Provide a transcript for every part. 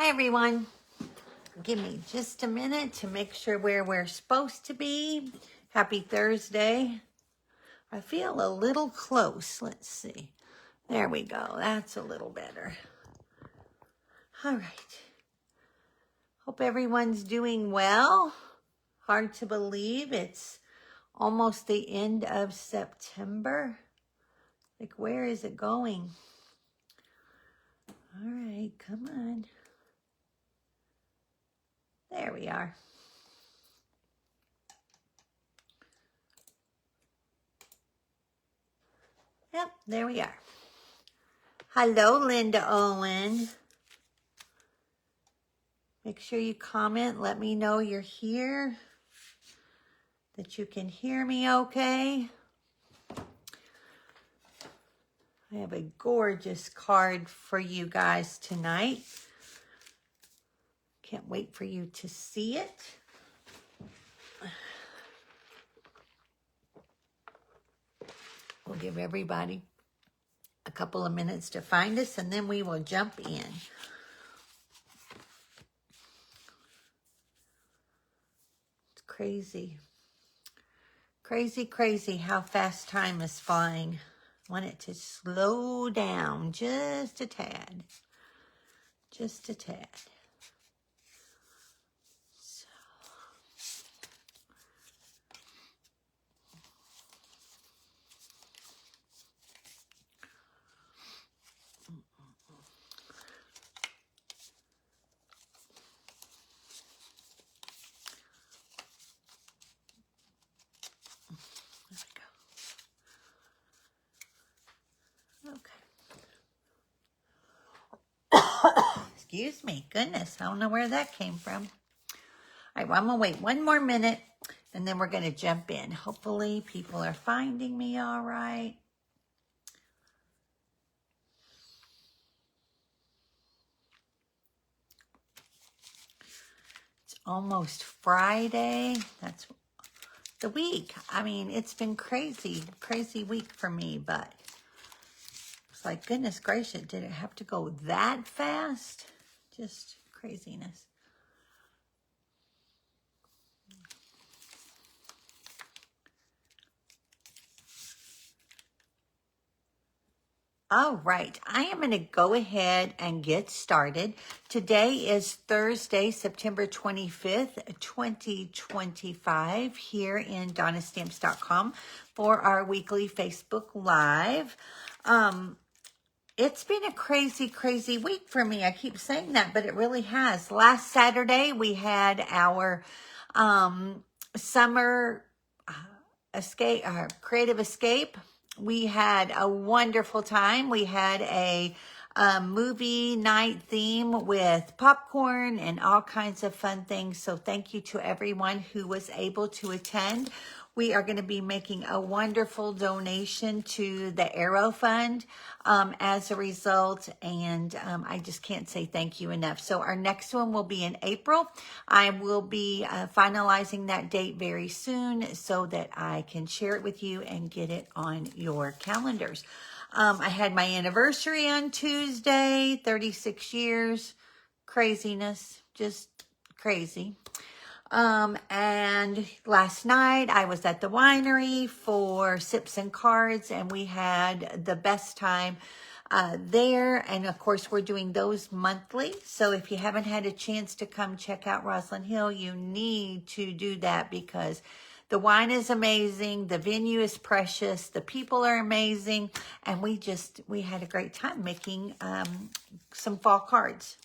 Hi everyone. Give me just a minute to make sure where we're supposed to be. Happy Thursday. I feel a little close. Let's see. There we go. That's a little better. All right. Hope everyone's doing well. Hard to believe it's almost the end of September. Like, where is it going? All right, come on. There we are. Yep, there we are. Hello, Linda Owen. Make sure you comment. Let me know you're here, that you can hear me okay. I have a gorgeous card for you guys tonight. Can't wait for you to see it. We'll give everybody a couple of minutes to find us, and then we will jump in. It's crazy. Crazy, crazy how fast time is flying. I want it to slow down just a tad. Just a tad. Excuse me. Goodness, I don't know where that came from. All right, well, I'm going to wait one more minute, and then we're going to jump in. Hopefully, people are finding me all right. It's almost Friday. That's the week. I mean, it's been crazy, crazy week for me, but it's like, goodness gracious, did it have to go that fast? Just craziness. All right, I am going to go ahead and get started. Today is Thursday, September 25th, 2025, here in DonnaStamps.com for our weekly Facebook Live. It's been a crazy, crazy week for me. I keep saying that, but it really has. Last Saturday, we had our summer escape, creative escape. We had a wonderful time. We had a movie night theme with popcorn and all kinds of fun things. So thank you to everyone who was able to attend. We are going to be making a wonderful donation to the Arrow Fund as a result, and I just can't say thank you enough. So our next one will be in April. I will be finalizing that date very soon so that I can share it with you and get it on your calendars. I had my anniversary on Tuesday, 36 years. Craziness, just crazy. And last night I was at the winery for Sips and Cards, and we had the best time there. And of course, we're doing those monthly. So if you haven't had a chance to come check out Roslyn Hill, you need to do that because the wine is amazing. The venue is precious. The people are amazing. And we had a great time making some fall cards.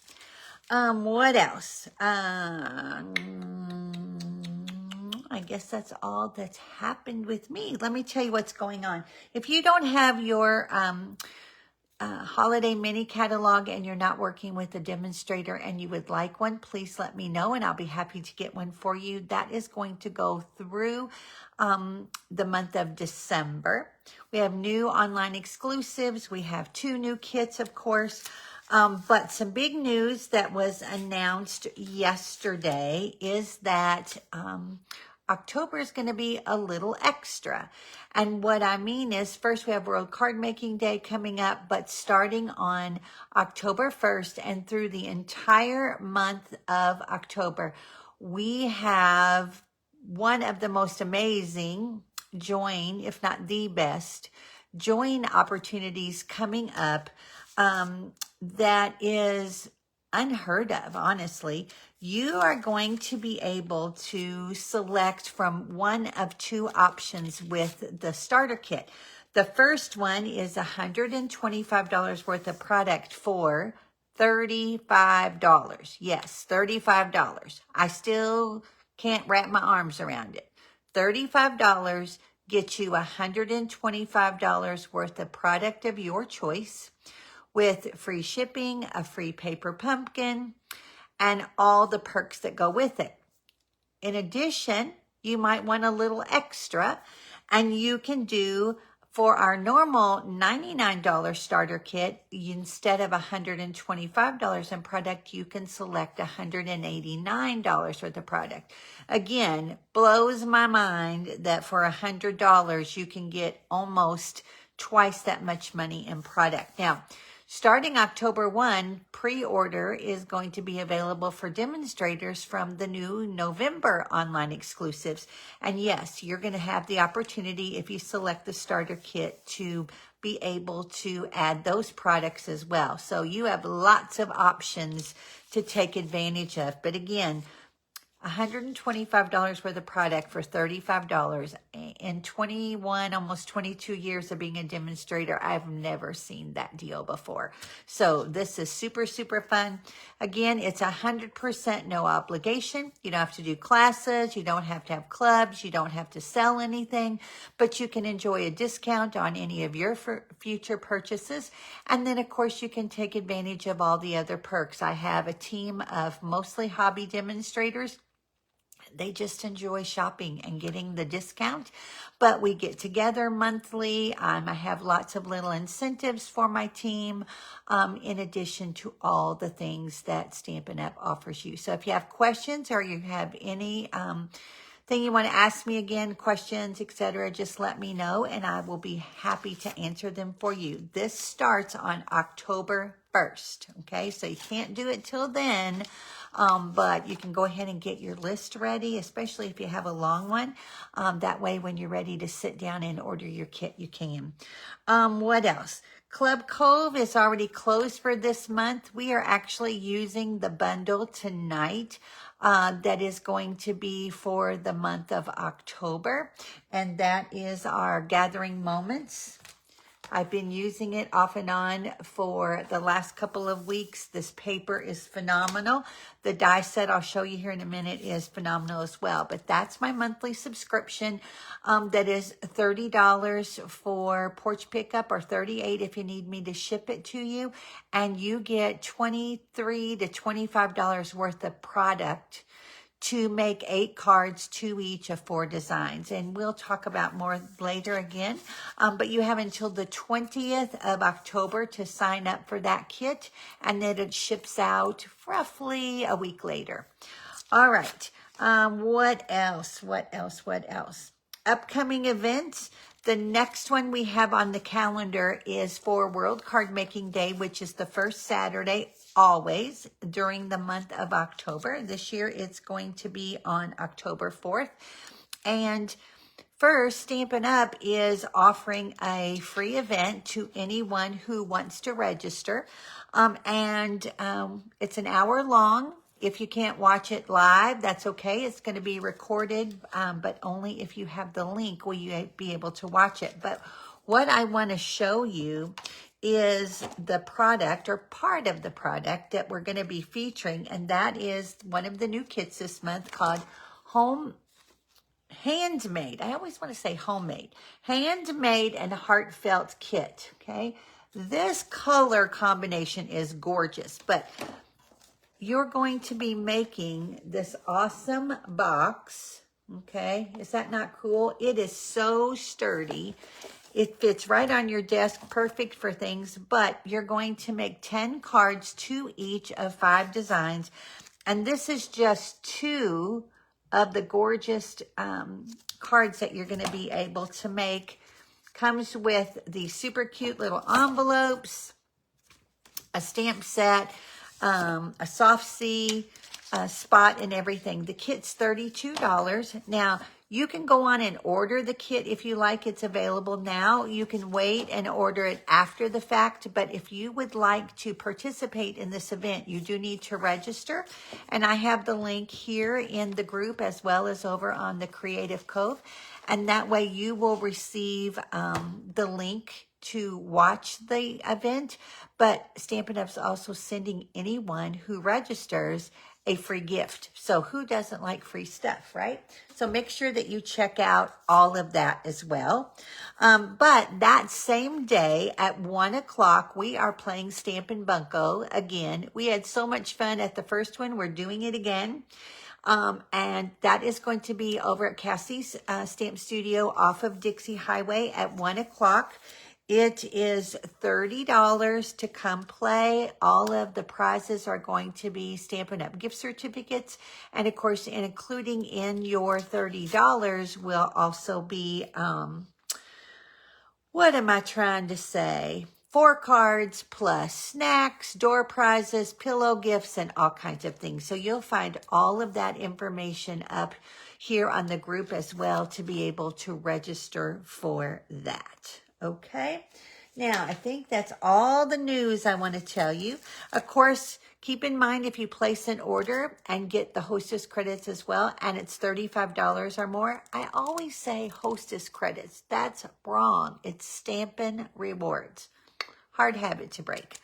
What else? I guess that's all that's happened with me. Let me tell you what's going on. If you don't have your holiday mini catalog and you're not working with a demonstrator and you would like one, please let me know and I'll be happy to get one for you. That is going to go through the month of December. We have new online exclusives. We have 2 new kits, of course. But some big news that was announced yesterday is that October is going to be a little extra. And what I mean is, first we have World Card Making Day coming up, but starting on October 1st and through the entire month of October, we have one of the most amazing join, if not the best, join opportunities coming up that is unheard of, honestly. You are going to be able to select from one of two options with the starter kit. The first one is $125 worth of product for $35. Yes, $35. I still can't wrap my arms around it. $35 gets you $125 worth of product of your choice, with free shipping, a free paper pumpkin, and all the perks that go with it. In addition, you might want a little extra, and you can do, for our normal $99 starter kit, instead of $125 in product, you can select $189 worth of product. Again, blows my mind that for $100, you can get almost twice that much money in product. Now, starting October 1, pre-order is going to be available for demonstrators from the new November online exclusives. And yes, you're going to have the opportunity, if you select the starter kit, to be able to add those products as well. So you have lots of options to take advantage of. But again, $125 worth of product for $35. In 21, almost 22 years of being a demonstrator, I've never seen that deal before. So this is super, super fun. Again, it's 100% no obligation. You don't have to do classes. You don't have to have clubs. You don't have to sell anything, but you can enjoy a discount on any of your future purchases. And then, of course, you can take advantage of all the other perks. I have a team of mostly hobby demonstrators. They just enjoy shopping and getting the discount, but we get together monthly. I have lots of little incentives for my team, in addition to all the things that Stampin' Up! Offers you. So if you have questions or you have any thing you want to ask me again, questions, etc., just let me know and I will be happy to answer them for you. This starts on October 1st, okay? So you can't do it till then. But you can go ahead and get your list ready, especially if you have a long one. That way, when you're ready to sit down and order your kit, you can. What else? Club Cove is already closed for this month. We are actually using the bundle tonight that is going to be for the month of October. And that is our Gathering Moments. I've been using it off and on for the last couple of weeks. This paper is phenomenal. The die set I'll show you here in a minute is phenomenal as well. But that's my monthly subscription. That is $30 for porch pickup, or $38 if you need me to ship it to you. And you get $23 to $25 worth of product to make 8 cards, 2 each of 4 designs. And we'll talk about more later again. But you have until the 20th of October to sign up for that kit. And then it ships out roughly a week later. All right. What else? Upcoming events. The next one we have on the calendar is for World Card Making Day, which is the first Saturday always during the month of October. This year it's going to be on October 4th. And first, Stampin' Up! Is offering a free event to anyone who wants to register. It's an hour long. If you can't watch it live, that's okay. It's going to be recorded, but only if you have the link will you be able to watch it. But what I want to show you is the product, or part of the product, that we're going to be featuring, and that is one of the new kits this month called Handmade. I always want to say homemade. Handmade and Heartfelt Kit, okay? This color combination is gorgeous, but you're going to be making this awesome box, okay? Is that not cool? It is so sturdy. It fits right on your desk, perfect for things, but you're going to make 10 cards, 2 each of 5 designs. And this is just 2 of the gorgeous cards that you're going to be able to make. Comes with the super cute little envelopes, a stamp set, a soft C spot and everything. The kit's $32. Now, you can go on and order the kit if you like. It's available now. You can wait and order it after the fact. But if you would like to participate in this event, you do need to register. And I have the link here in the group as well as over on the Creative Cove. And that way you will receive the link to watch the event. But Stampin' Up's also sending anyone who registers a free gift. So who doesn't like free stuff, right? So make sure that you check out all of that as well. But that same day at 1 o'clock, we are playing Stampin' Bunko again. We had so much fun at the first one. We're doing it again. And that is going to be over at Cassie's Stamp Studio off of Dixie Highway at 1 o'clock. It is $30 to come play. All of the prizes are going to be Stampin' Up gift certificates. And of course, including in your $30 will also be, what am I trying to say? 4 cards plus snacks, door prizes, pillow gifts, and all kinds of things. So you'll find all of that information up here on the group as well to be able to register for that. Okay, now I think that's all the news I want to tell you. Of course, keep in mind if you place an order and get the hostess credits as well, and it's $35 or more, I always say hostess credits. That's wrong. It's Stampin' Rewards. Hard habit to break.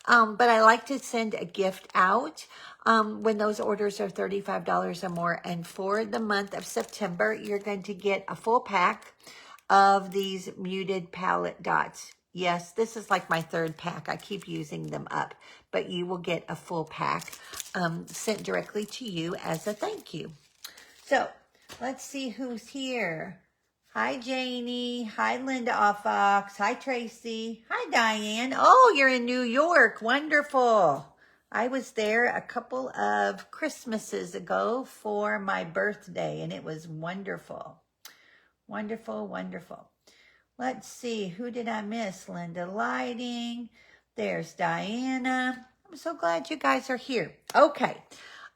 But I like to send a gift out when those orders are $35 or more. And for the month of September, you're going to get a full pack of these muted palette dots. Yes, this is like my 3rd pack. I keep using them up, but you will get a full pack sent directly to you as a thank you. So let's see who's here. Hi, Janie. Hi, Linda Offox. Hi, Tracy. Hi, Diane. Oh, you're in New York. Wonderful. I was there a couple of Christmases ago for my birthday, and it was wonderful. Wonderful, wonderful. Let's see. Who did I miss? Linda Lighting. There's Diana. I'm so glad you guys are here. Okay.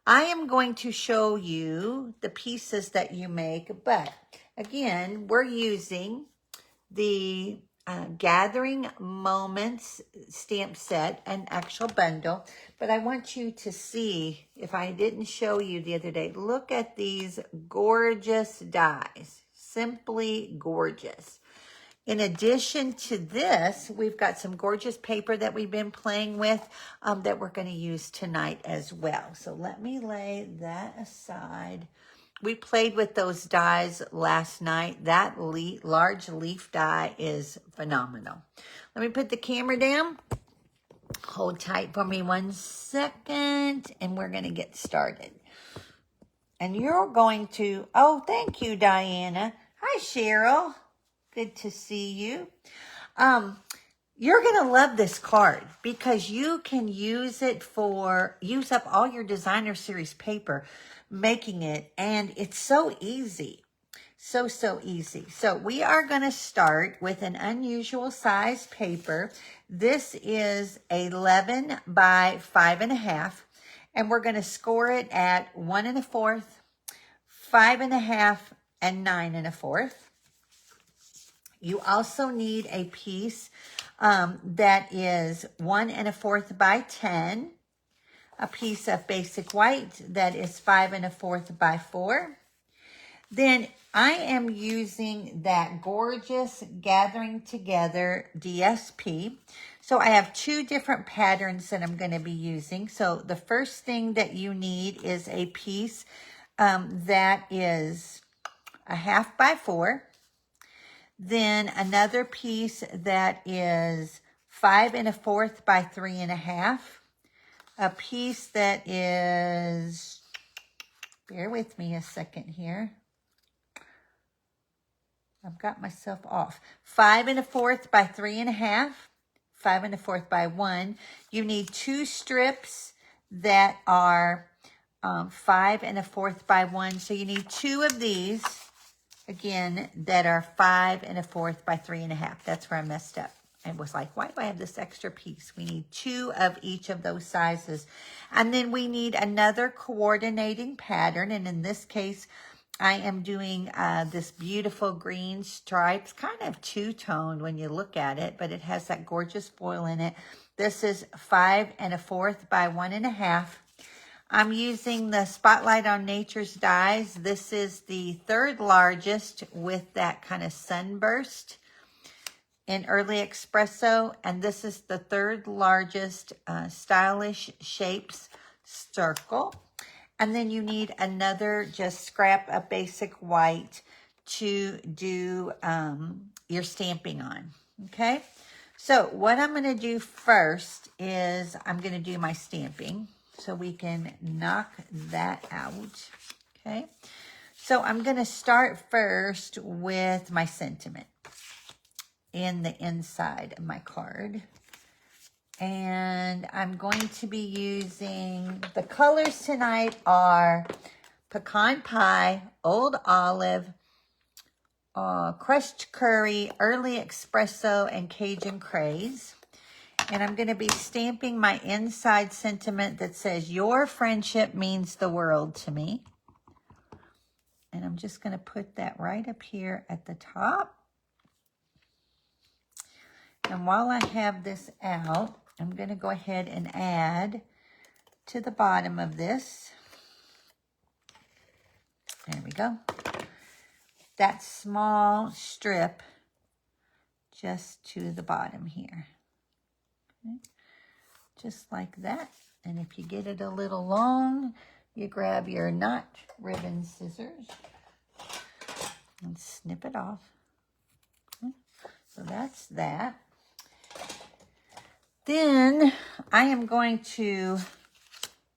I am going to show you the pieces that you make, but again, we're using the Gathering Moments stamp set and actual bundle, but I want you to see, if I didn't show you the other day, look at these gorgeous dies. Simply gorgeous. In addition to this, we've got some gorgeous paper that we've been playing with that we're going to use tonight as well. So let me lay that aside. We played with those dies last night. That large leaf die is phenomenal. Let me put the camera down. Hold tight for me 1 second, and we're going to get started. And you're going to, oh, thank you, Diana. Hi, Cheryl. Good to see you. You're going to love this card because you can use up all your designer series paper making it, and it's so easy. So easy. So we are going to start with an unusual size paper. This is 11 by 5.5, and we're going to score it at 1 1/4, 5 1/2, and 9 1/4. You also need a piece that is 1 1/4 by 10, a piece of basic white that is 5 1/4 by 4. Then I am using that gorgeous Gathering Together DSP. So I have 2 different patterns that I'm going to be using. So the first thing that you need is a piece that is 1/2 by 4. Then another piece that is 5 1/4 by 3 1/2. A piece that is, bear with me a second here. I've got myself off. 5 1/4 by 3 1/2. 5 1/4 by 1. You need 2 strips that are 5 1/4 by 1. So you need 2 of these, again, that are 5 1/4 by 3 1/2. That's where I messed up. I was like, why do I have this extra piece? We need 2 of each of those sizes. And then we need another coordinating pattern. And in this case, I am doing this beautiful green stripes, kind of two-toned when you look at it, but it has that gorgeous foil in it. This is 5 1/4 by 1 1/2. I'm using the Spotlight on Nature's dies. This is the 3rd largest with that kind of sunburst in Early Espresso. And this is the 3rd largest Stylish Shapes circle. And then you need another just scrap of basic white to do your stamping on, okay? So what I'm going to do first is I'm going to do my stamping so we can knock that out, okay? So I'm going to start first with my sentiment in the inside of my card. And I'm going to be using, the colors tonight are Pecan Pie, Old Olive, Crushed Curry, Early Espresso, and Cajun Craze. And I'm going to be stamping my inside sentiment that says, your friendship means the world to me. And I'm just going to put that right up here at the top. And while I have this out, I'm going to go ahead and add to the bottom of this. There we go. That small strip just to the bottom here. Okay. Just like that. And if you get it a little long, you grab your knot ribbon scissors and snip it off. Okay. So that's that. Then I am going to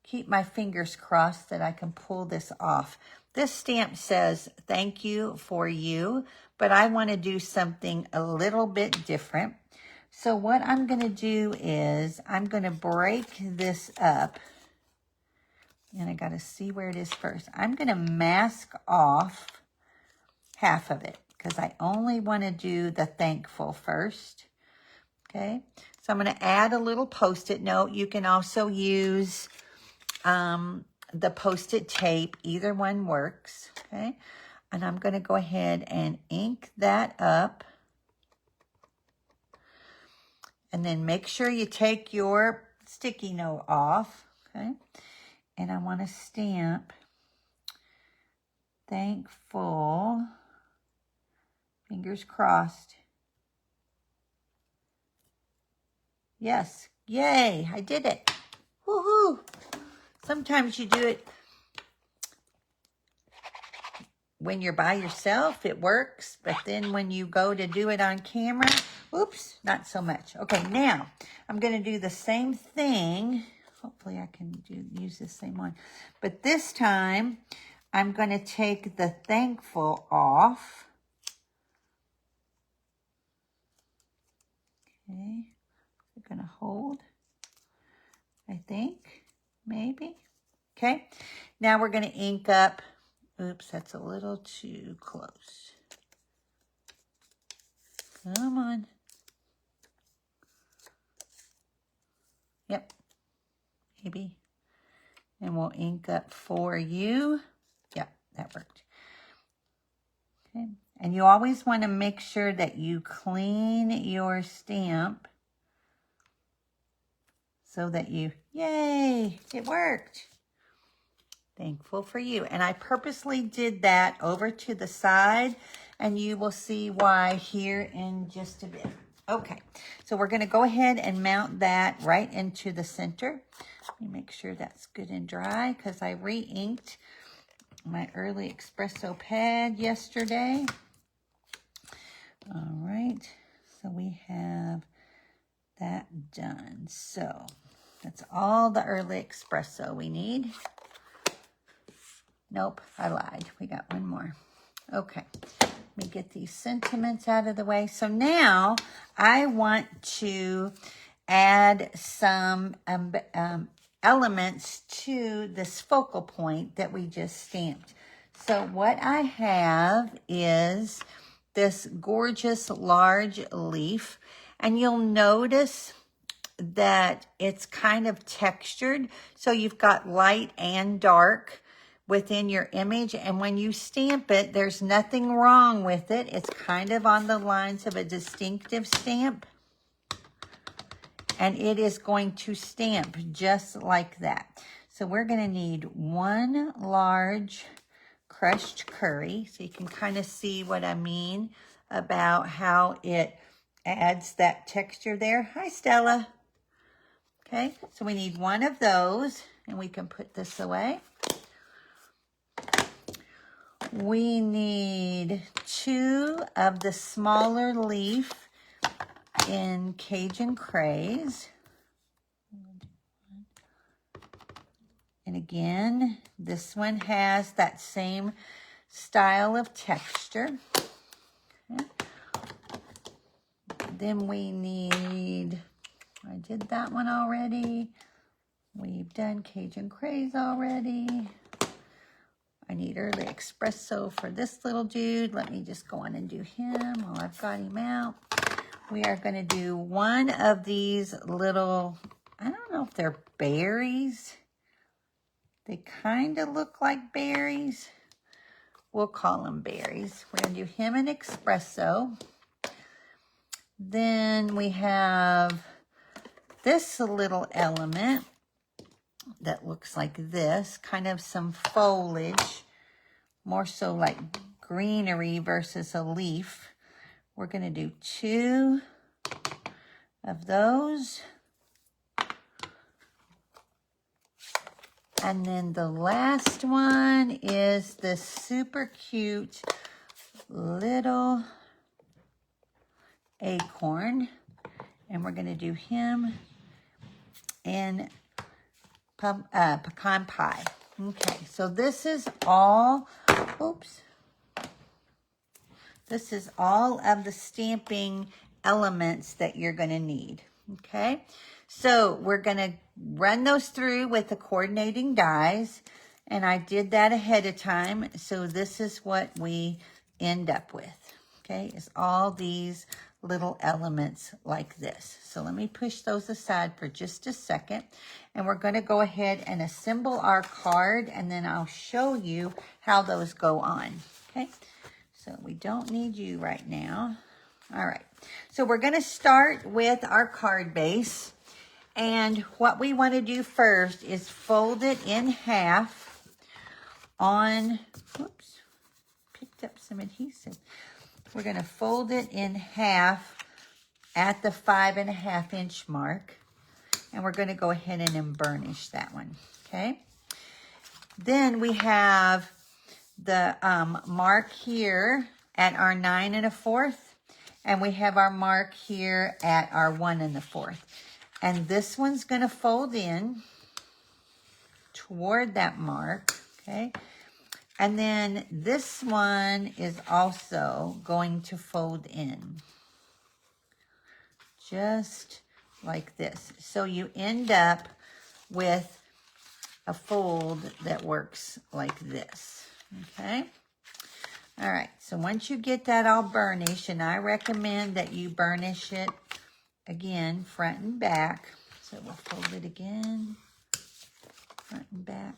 keep my fingers crossed that I can pull this off. This stamp says, thank you for you, but I want to do something a little bit different. So what I'm going to do is I'm going to break this up. And I got to see where it is first. I'm going to mask off half of it because I only want to do the thankful first. Okay, so I'm going to add a little Post-it note. You can also use the Post-it tape. Either one works. Okay, and I'm going to go ahead and ink that up. And then make sure you take your sticky note off. Okay, and I want to stamp thankful, fingers crossed. Yes. Yay. I did it. Woohoo. Sometimes you do it when you're by yourself. It works. But then when you go to do it on camera, oops, not so much. Okay, now I'm going to do the same thing. Hopefully I can use the same one. But this time I'm going to take the thankful off. Okay. Going to hold, I think, maybe. Okay, now we're going to ink up. Oops, that's a little too close. Come on. Yep, maybe. And we'll ink up for you. Yep, that worked. Okay, and you always want to make sure that you clean your stamp so that you, yay, it worked. Thankful for you. And I purposely did that over to the side, and you will see why here in just a bit. Okay, so we're going to go ahead and mount that right into the center. Let me make sure that's good and dry because I re-inked my Early Espresso pad yesterday. All right, so we have that done. So that's all the Early Espresso we need. Nope, I lied. We got one more. Okay, let me get these sentiments out of the way. So now I want to add some elements to this focal point that we just stamped. So what I have is this gorgeous large leaf, and you'll notice that it's kind of textured. So you've got light and dark within your image, and when you stamp it, there's nothing wrong with it. It's kind of on the lines of a distinctive stamp, and it is going to stamp just like that. So we're going to need 1 large crushed curry, so you can kind of see what I mean about how it adds that texture there. Hi, Stella. Okay, so we need 1 of those, and we can put this away. We need 2 of the smaller leaf in Cajun Craze. And again, this one has that same style of texture. Okay. Then we need, I did that one already. We've done Cajun Craze already. I need Early Espresso for this little dude. Let me just go on and do him while I've got him out. We are going to do 1 of these little, I don't know if they're berries. They kind of look like berries. We'll call them berries. We're going to do him in espresso. Then we have this little element that looks like this, kind of some foliage, more so like greenery versus a leaf. We're going to do 2 of those. And then the last one is this super cute little acorn. And we're going to do him in pecan pie. Okay, so this is all, oops. This is all of the stamping elements that you're going to need. Okay, so we're going to run those through with the coordinating dies, and I did that ahead of time, so this is what we end up with. Okay, is all these little elements like this. So let me push those aside for just a second, and we're going to go ahead and assemble our card, and then I'll show you how those go on. Okay, so we don't need you right now. All right, so we're going to start with our card base, and what we want to do first is fold it in half on, whoops, picked up some adhesive. We're going to fold it in half at the 5.5 inch mark, and we're going to go ahead and burnish that one. Okay, then we have the mark here at our 9 1/4, and we have our mark here at our 1 1/4. And this one's going to fold in toward that mark, okay? And then this one is also going to fold in, just like this. So you end up with a fold that works like this, okay? All right, so once you get that all burnished, and I recommend that you burnish it again, front and back. So we'll fold it again, front and back.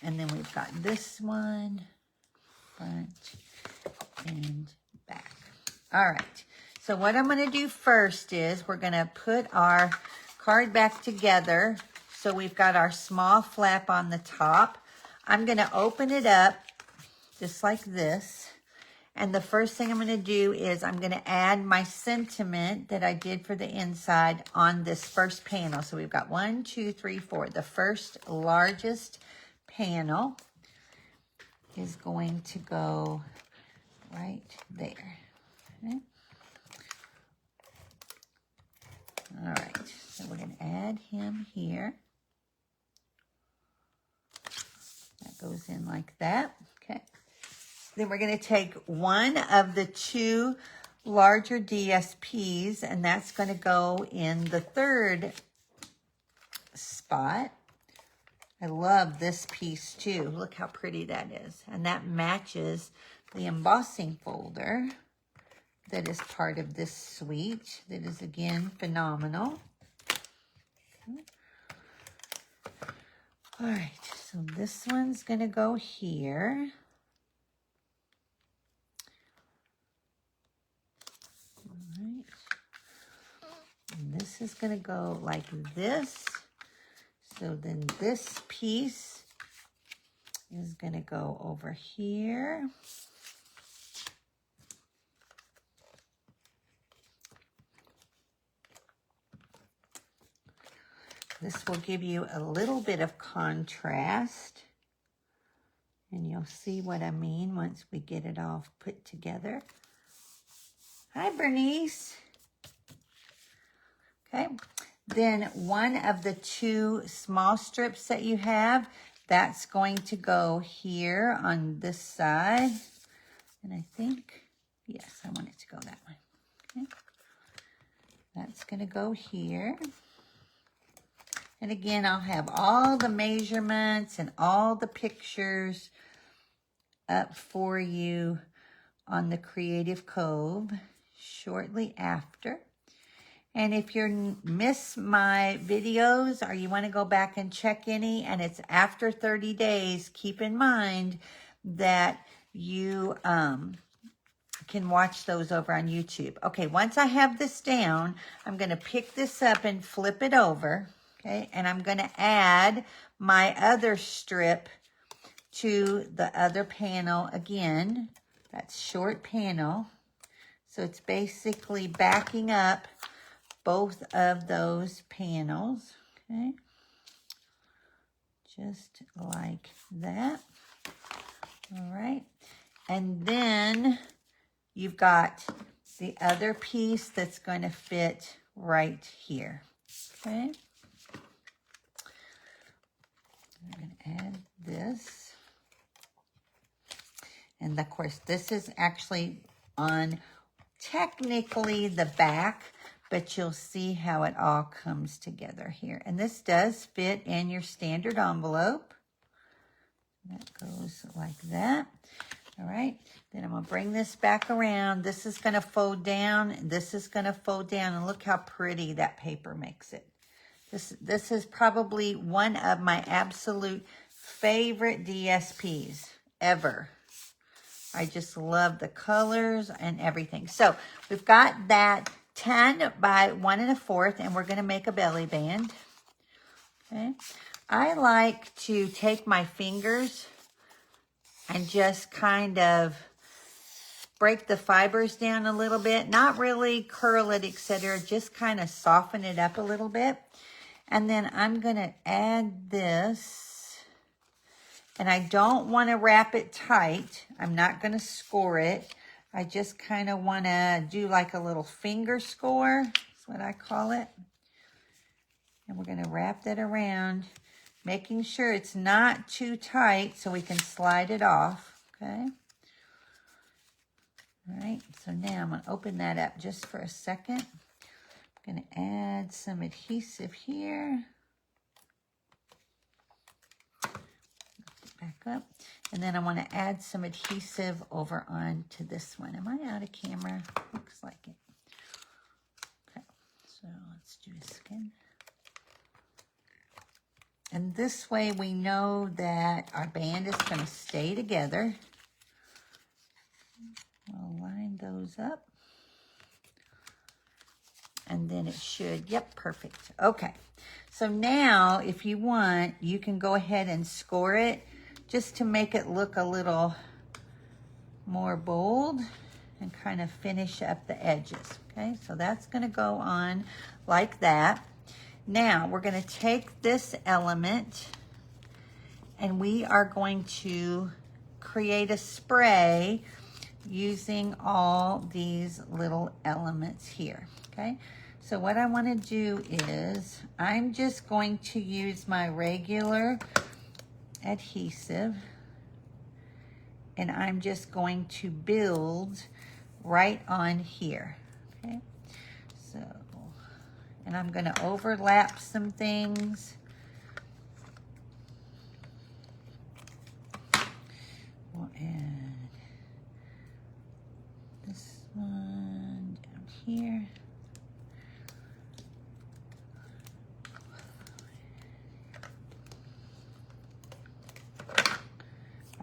And then we've got this one, front and back. All right, so what I'm gonna do first is we're gonna put our card back together. So we've got our small flap on the top. I'm gonna open it up just like this. And the first thing I'm going to do is I'm going to add my sentiment that I did for the inside on this first panel. So we've got 1, 2, 3, 4. The first largest panel is going to go right there. Okay. All right, so we're going to add him here. That goes in like that. Okay. Then we're going to take 1 of the 2 larger DSPs, and that's going to go in the third spot. I love this piece too. Look how pretty that is. And that matches the embossing folder that is part of this suite. That is, again, phenomenal. All right, so this one's going to go here. All right. And this is going to go like this. So then this piece is going to go over here. This will give you a little bit of contrast. And you'll see what I mean once we get it all put together. Hi, Bernice. Okay. Then one of the two small strips that you have, that's going to go here on this side. And I think, yes, I want it to go that way. Okay. That's going to go here. And again, I'll have all the measurements and all the pictures up for you on the Creative Cove shortly after. And if you miss my videos or you want to go back and check any and it's after 30 days, keep in mind that you can watch those over on YouTube. Okay, once I have this down, I'm going to pick this up and flip it over. Okay, and I'm going to add my other strip to the other panel again. That's short panel. So it's basically backing up both of those panels. Okay, just like that. All right, and then you've got the other piece that's going to fit right here. Okay. I'm going to add this. And of course, this is actually on technically the back, but you'll see how it all comes together here. And this does fit in your standard envelope. That goes like that. All right. Then I'm going to bring this back around. This is going to fold down. And this is going to fold down. And look how pretty that paper makes it. This is probably one of my absolute favorite DSPs ever. I just love the colors and everything. So we've got that 10 by 1 1/4, and we're going to make a belly band. Okay. I like to take my fingers and just kind of break the fibers down a little bit. Not really curl it, etc. Just kind of soften it up a little bit. And then I'm going to add this. And I don't want to wrap it tight. I'm not going to score it. I just kind of want to do like a little finger score. That's what I call it. And we're going to wrap that around, making sure it's not too tight so we can slide it off. Okay. All right. So now I'm going to open that up just for a second. I'm going to add some adhesive here. Back up. And then I want to add some adhesive over onto this one. Am I out of camera? Looks like it. Okay. So let's do a skin. And this way we know that our band is going to stay together. We'll line those up. And then it should, yep, perfect. Okay, so now if you want, you can go ahead and score it just to make it look a little more bold and kind of finish up the edges. Okay, so that's going to go on like that. Now we're going to take this element and we are going to create a spray using all these little elements here. Okay, so what I want to do is I'm just going to use my regular adhesive and I'm just going to build right on here. Okay, so, and I'm going to overlap some things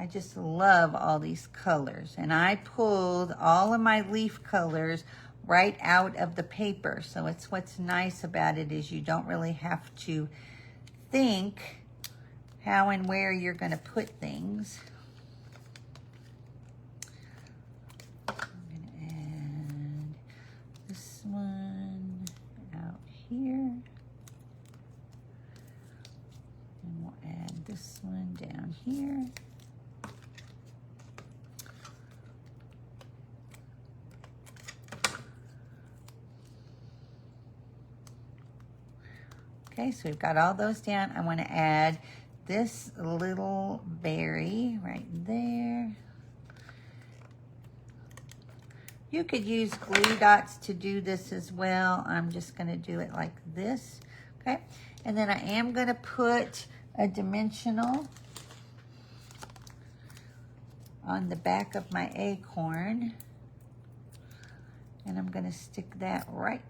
I just love all these colors. And I pulled all of my leaf colors right out of the paper. So it's what's nice about it is you don't really have to think how and where you're going to put things. I'm going to add this one out here. And we'll add this one down here. Okay, so we've got all those down. I want to add this little berry right there. You could use glue dots to do this as well. I'm just going to do it like this. Okay, and then I am going to put a dimensional on the back of my acorn. And I'm going to stick that right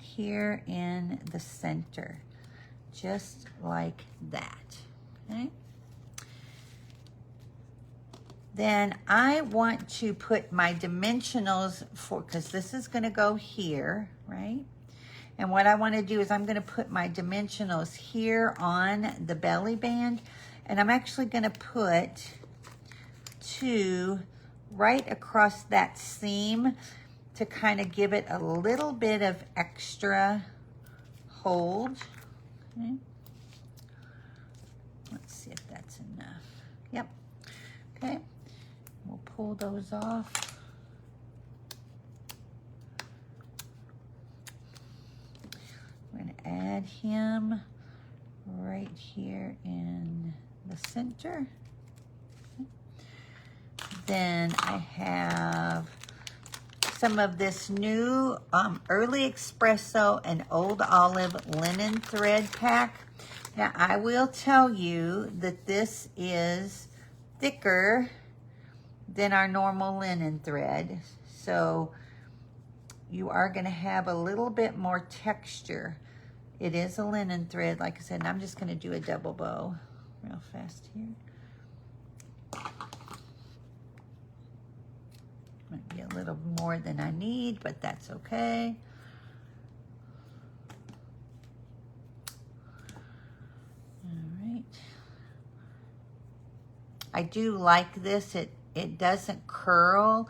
here in the center, just like that, okay? Then I want to put my dimensionals because this is gonna go here, right? And what I wanna do is I'm gonna put my dimensionals here on the belly band, and I'm actually gonna put 2 right across that seam to kind of give it a little bit of extra hold. Okay. Let's see if that's enough. Yep. Okay. We'll pull those off. We're going to add him right here in the center. Okay. Then I have some of this new Early Espresso and Old Olive linen thread pack. Now, I will tell you that this is thicker than our normal linen thread. So you are going to have a little bit more texture. It is a linen thread, like I said, and I'm just going to do a double bow real fast here. Might be a little more than I need, but that's okay. All right. I do like this. It doesn't curl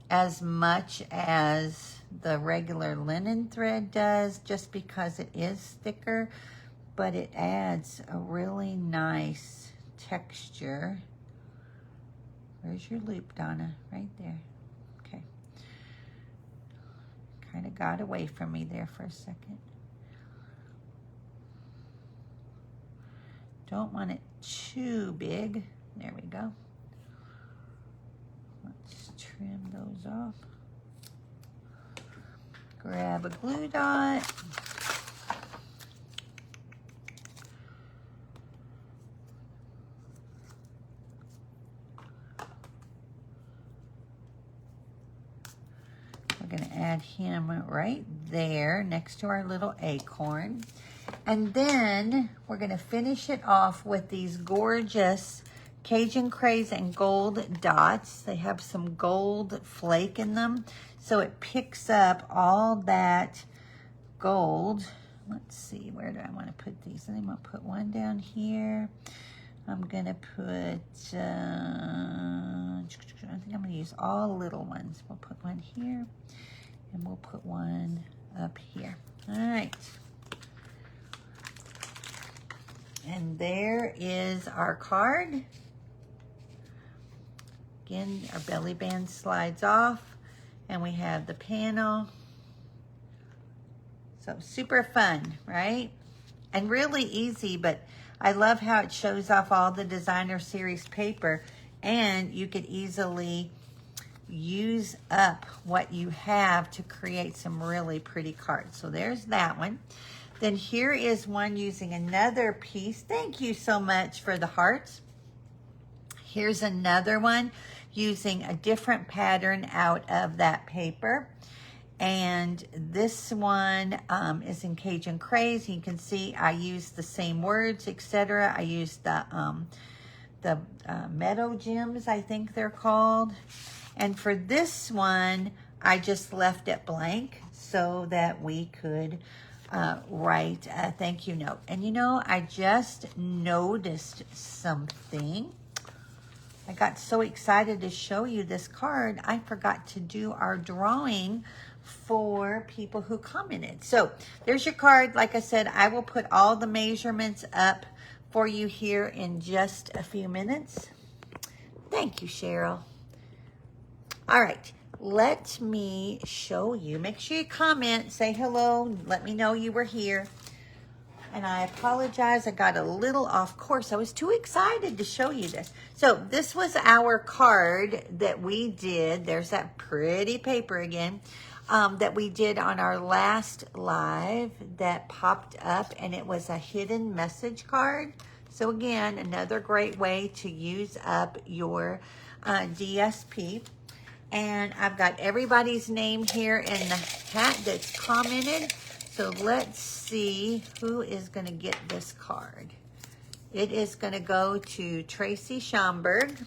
as much as the regular linen thread does, just because it is thicker, but it adds a really nice texture. Where's your loop, Donna? Right there. Okay. Kind of got away from me there for a second. Don't want it too big. There we go. Let's trim those off. Grab a glue dot. We're going to add him right there next to our little acorn. And then we're going to finish it off with these gorgeous Cajun Craze and gold dots. They have some gold flake in them, so it picks up all that gold. Let's see, where do I want to put these? I think I'm going to put one down here. I'm going to put, I think I'm going to use all little ones. We'll put one here, and we'll put one up here. All right. And there is our card. Again, our belly band slides off, and we have the panel. So super fun, right? And really easy, but I love how it shows off all the designer series paper, and you could easily use up what you have to create some really pretty cards. So there's that one. Then here is one using another piece. Thank you so much for the hearts. Here's another one using a different pattern out of that paper. And this one is in Cajun Craze. You can see I used the same words, etc. I used the Meadow Gems, I think they're called. And for this one, I just left it blank so that we could write a thank you note. And you know, I just noticed something. I got so excited to show you this card, I forgot to do our drawing for people who commented. So there's your card. Like I said, I will put all the measurements up for you here in just a few minutes. Thank you, Cheryl. All right, let me show you. Make sure you comment, say hello, let me know you were here. And I apologize, I got a little off course. I was too excited to show you this. So this was our card that we did. There's that pretty paper again that we did on our last live that popped up, and it was a hidden message card. So again, another great way to use up your DSP. And I've got everybody's name here in the hat that's commented. So let's see who is going to get this card. It is going to go to Tracy Schomburg.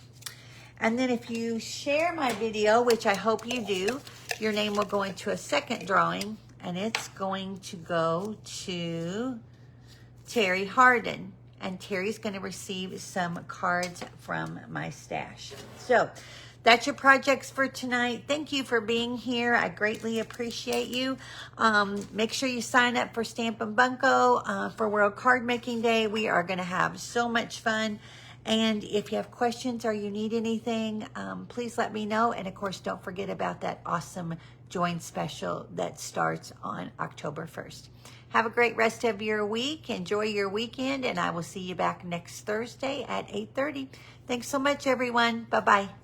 And then if you share my video, which I hope you do, your name will go into a second drawing. And it's going to go to Terry Harden. And Terry's going to receive some cards from my stash. So that's your projects for tonight. Thank you for being here. I greatly appreciate you. Make sure you sign up for Stampin' Bunko for World Card Making Day. We are going to have so much fun. And if you have questions or you need anything, please let me know. And of course, don't forget about that awesome Join special that starts on October 1st. Have a great rest of your week. Enjoy your weekend. And I will see you back next Thursday at 8:30. Thanks so much, everyone. Bye-bye.